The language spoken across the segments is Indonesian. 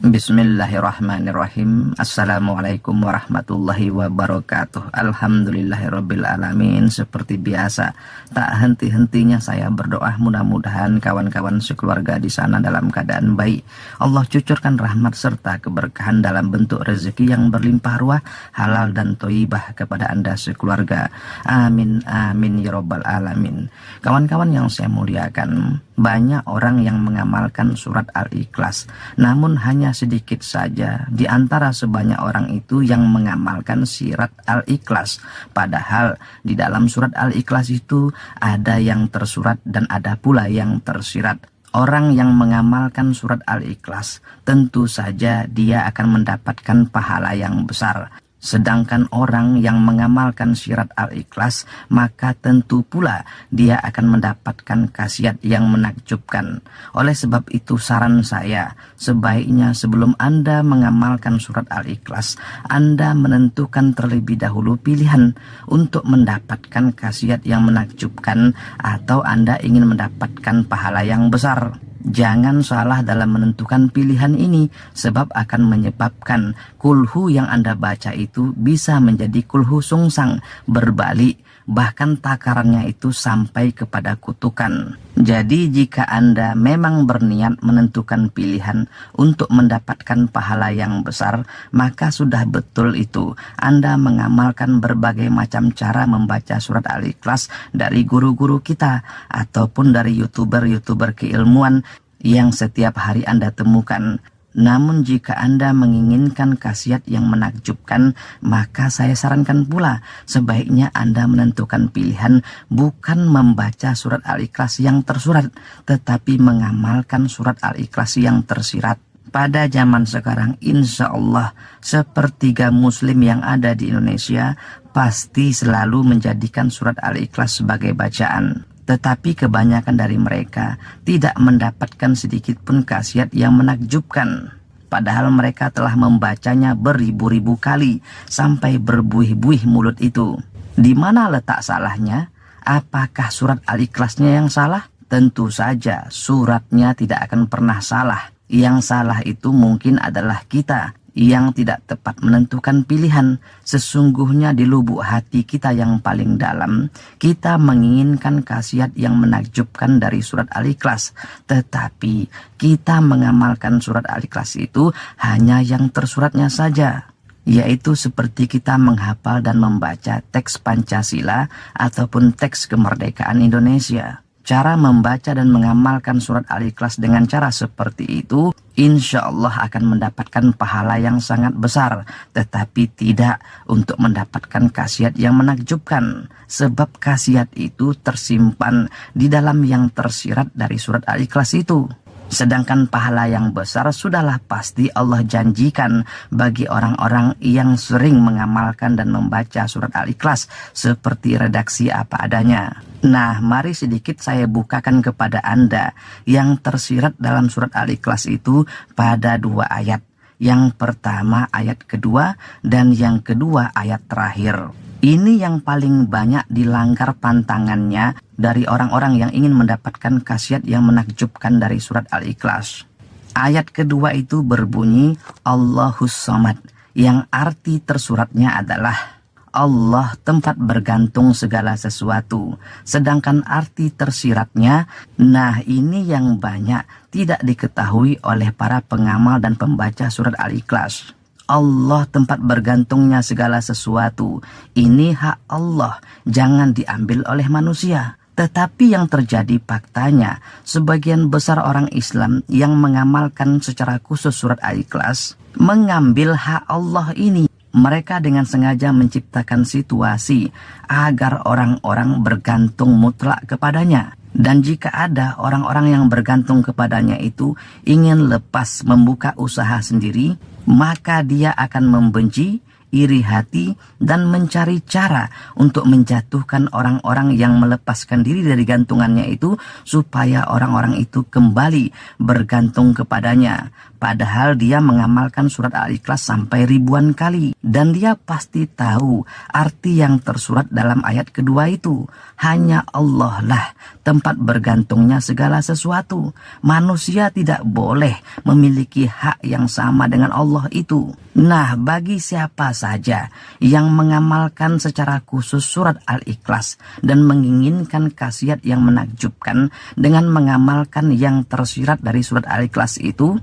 Bismillahirrahmanirrahim. Assalamualaikum warahmatullahi wabarakatuh. Alhamdulillahirabbil alamin. Seperti biasa, tak henti-hentinya saya berdoa mudah-mudahan kawan-kawan sekeluarga di sana dalam keadaan baik. Allah cucurkan rahmat serta keberkahan dalam bentuk rezeki yang berlimpah ruah, halal dan thayyibah kepada Anda sekeluarga. Amin amin ya rabbal alamin. Kawan-kawan yang saya muliakan, banyak orang yang mengamalkan surat Al-Ikhlas, namun hanya sedikit saja di antara sebanyak orang itu yang mengamalkan surat Al-Ikhlas. Padahal di dalam surat Al-Ikhlas itu ada yang tersurat dan ada pula yang tersirat. Orang yang mengamalkan surat Al-Ikhlas tentu saja dia akan mendapatkan pahala yang besar. Sedangkan orang yang mengamalkan surat Al-Ikhlas, maka tentu pula dia akan mendapatkan khasiat yang menakjubkan. Oleh sebab itu saran saya, sebaiknya sebelum Anda mengamalkan surat Al-Ikhlas, Anda menentukan terlebih dahulu pilihan untuk mendapatkan khasiat yang menakjubkan atau Anda ingin mendapatkan pahala yang besar. Jangan salah dalam menentukan pilihan ini, sebab akan menyebabkan kulhu yang Anda baca itu bisa menjadi kulhu sungsang, berbalik, bahkan takarannya itu sampai kepada kutukan. Jadi jika Anda memang berniat menentukan pilihan untuk mendapatkan pahala yang besar, maka sudah betul itu Anda mengamalkan berbagai macam cara membaca surat Al-Ikhlas dari guru-guru kita ataupun dari youtuber-youtuber keilmuan yang setiap hari Anda temukan. Namun jika Anda menginginkan khasiat yang menakjubkan, maka saya sarankan pula sebaiknya Anda menentukan pilihan bukan membaca surat Al-Ikhlas yang tersurat, tetapi mengamalkan surat Al-Ikhlas yang tersirat. Pada zaman sekarang, insya Allah sepertiga muslim yang ada di Indonesia pasti selalu menjadikan surat Al-Ikhlas sebagai bacaan. Tetapi kebanyakan dari mereka tidak mendapatkan sedikit pun khasiat yang menakjubkan. Padahal mereka telah membacanya beribu-ribu kali sampai berbuih-buih mulut itu. Di mana letak salahnya? Apakah surat Al-Ikhlasnya yang salah? Tentu saja suratnya tidak akan pernah salah. Yang salah itu mungkin adalah kita yang tidak tepat menentukan pilihan. Sesungguhnya di lubuk hati kita yang paling dalam, kita menginginkan khasiat yang menakjubkan dari surat Al-Ikhlas, tetapi kita mengamalkan surat Al-Ikhlas itu hanya yang tersuratnya saja, yaitu seperti kita menghafal dan membaca teks Pancasila ataupun teks kemerdekaan Indonesia. Cara membaca dan mengamalkan surat Al-Ikhlas dengan cara seperti itu, insya Allah akan mendapatkan pahala yang sangat besar, tetapi tidak untuk mendapatkan khasiat yang menakjubkan. Sebab khasiat itu tersimpan di dalam yang tersirat dari surat Al-Ikhlas itu. Sedangkan pahala yang besar sudahlah pasti Allah janjikan bagi orang-orang yang sering mengamalkan dan membaca surat Al-Ikhlas seperti redaksi apa adanya. Nah, mari sedikit saya bukakan kepada Anda yang tersirat dalam surat Al-Ikhlas itu pada 2 ayat. Yang pertama ayat kedua dan yang kedua ayat terakhir. Ini yang paling banyak dilanggar pantangannya dari orang-orang yang ingin mendapatkan khasiat yang menakjubkan dari surat Al-Ikhlas. Ayat kedua itu berbunyi Allahus Samad, yang arti tersuratnya adalah Allah tempat bergantung segala sesuatu. Sedangkan arti tersiratnya, nah ini yang banyak tidak diketahui oleh para pengamal dan pembaca surat Al-Ikhlas. Allah tempat bergantungnya segala sesuatu. Ini hak Allah, jangan diambil oleh manusia. Tetapi yang terjadi faktanya, sebagian besar orang Islam yang mengamalkan secara khusus surat Al-Ikhlas mengambil hak Allah ini. Mereka dengan sengaja menciptakan situasi agar orang-orang bergantung mutlak kepadanya. Dan jika ada orang-orang yang bergantung kepadanya itu ingin lepas membuka usaha sendiri, maka dia akan membenci, iri hati, dan mencari cara untuk menjatuhkan orang-orang yang melepaskan diri dari gantungannya itu supaya orang-orang itu kembali bergantung kepadanya. Padahal dia mengamalkan surat Al-Ikhlas sampai ribuan kali. Dan dia pasti tahu arti yang tersurat dalam ayat kedua itu. Hanya Allah lah tempat bergantungnya segala sesuatu. Manusia tidak boleh memiliki hak yang sama dengan Allah itu. Nah, bagi siapa saja yang mengamalkan secara khusus surat Al-Ikhlas dan menginginkan khasiat yang menakjubkan dengan mengamalkan yang tersirat dari surat Al-Ikhlas itu,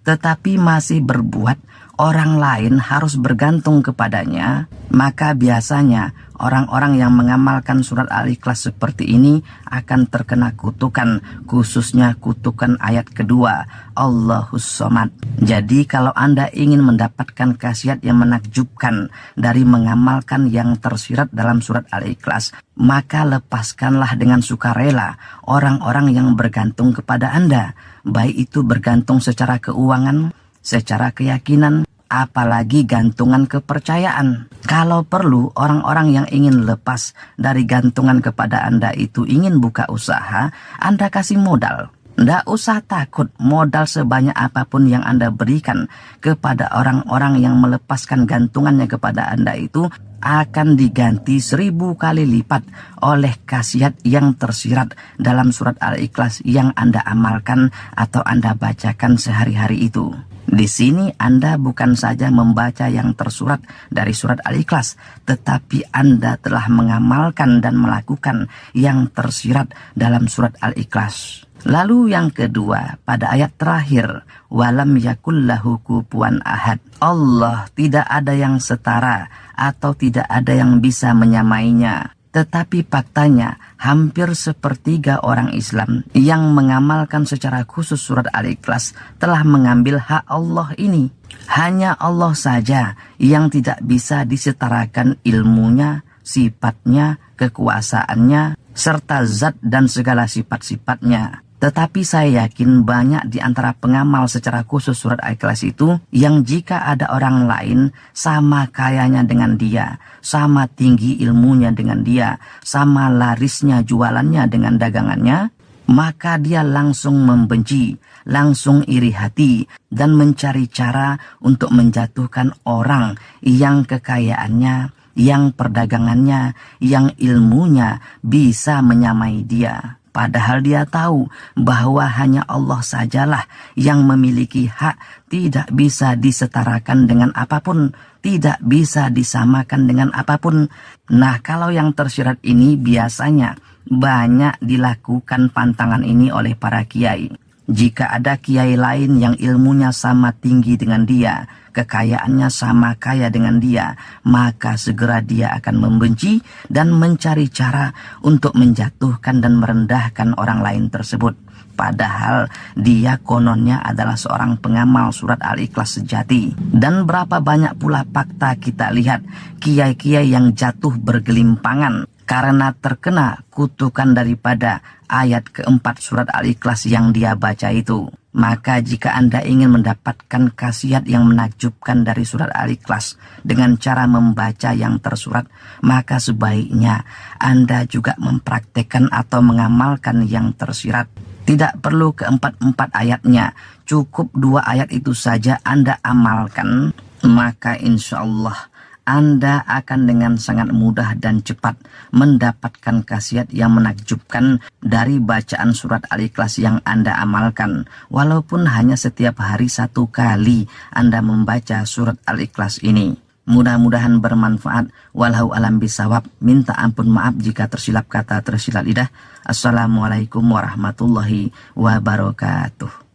tetapi masih berbuat orang lain harus bergantung kepadanya, maka biasanya orang-orang yang mengamalkan surat Al-Ikhlas seperti ini akan terkena kutukan, khususnya kutukan ayat kedua, Allahus Somad. Jadi kalau Anda ingin mendapatkan khasiat yang menakjubkan dari mengamalkan yang tersirat dalam surat Al-Ikhlas, maka lepaskanlah dengan sukarela orang-orang yang bergantung kepada Anda. Baik itu bergantung secara keuangan, secara keyakinan, apalagi gantungan kepercayaan. Kalau perlu, orang-orang yang ingin lepas dari gantungan kepada Anda itu ingin buka usaha, Anda kasih modal. Nggak usah takut, modal sebanyak apapun yang Anda berikan kepada orang-orang yang melepaskan gantungannya kepada Anda itu akan diganti 1000 kali lipat oleh khasiat yang tersirat dalam surat Al-Ikhlas yang Anda amalkan atau Anda bacakan sehari-hari itu. Di sini Anda bukan saja membaca yang tersurat dari surat Al-Ikhlas, tetapi Anda telah mengamalkan dan melakukan yang tersirat dalam surat Al-Ikhlas. Lalu yang kedua, pada ayat terakhir, walam yakullahu kufuwan ahad. Allah tidak ada yang setara atau tidak ada yang bisa menyamainya. Tetapi faktanya hampir sepertiga orang Islam yang mengamalkan secara khusus surat Al-Ikhlas telah mengambil hak Allah ini. Hanya Allah saja yang tidak bisa disetarakan ilmunya, sifatnya, kekuasaannya, serta zat dan segala sifat-sifatnya. Tetapi saya yakin banyak di antara pengamal secara khusus surat Al-Ikhlas itu yang jika ada orang lain sama kayanya dengan dia, sama tinggi ilmunya dengan dia, sama larisnya jualannya dengan dagangannya, maka dia langsung membenci, langsung iri hati, dan mencari cara untuk menjatuhkan orang yang kekayaannya, yang perdagangannya, yang ilmunya bisa menyamai dia. Padahal dia tahu bahwa hanya Allah sajalah yang memiliki hak, tidak bisa disetarakan dengan apapun, tidak bisa disamakan dengan apapun. Nah, kalau yang tersirat ini biasanya banyak dilakukan pantangan ini oleh para kiai. Jika ada kiai lain yang ilmunya sama tinggi dengan dia, kekayaannya sama kaya dengan dia, maka segera dia akan membenci dan mencari cara untuk menjatuhkan dan merendahkan orang lain tersebut. Padahal dia kononnya adalah seorang pengamal surat Al-Ikhlas sejati. Dan berapa banyak pula fakta kita lihat kiai-kiai yang jatuh bergelimpangan karena terkena kutukan daripada ayat keempat surat Al-Ikhlas yang dia baca itu. Maka jika Anda ingin mendapatkan khasiat yang menakjubkan dari surat Al-Ikhlas dengan cara membaca yang tersurat, maka sebaiknya Anda juga mempraktekkan atau mengamalkan yang tersirat. Tidak perlu keempat-empat ayatnya, cukup 2 ayat itu saja Anda amalkan, maka insya Allah Anda akan dengan sangat mudah dan cepat mendapatkan khasiat yang menakjubkan dari bacaan surat Al-Ikhlas yang Anda amalkan. Walaupun hanya setiap hari 1 kali Anda membaca surat Al-Ikhlas ini. Mudah-mudahan bermanfaat. Wallahu alam bisawab. Minta ampun maaf jika tersilap kata, tersilap lidah. Assalamualaikum warahmatullahi wabarakatuh.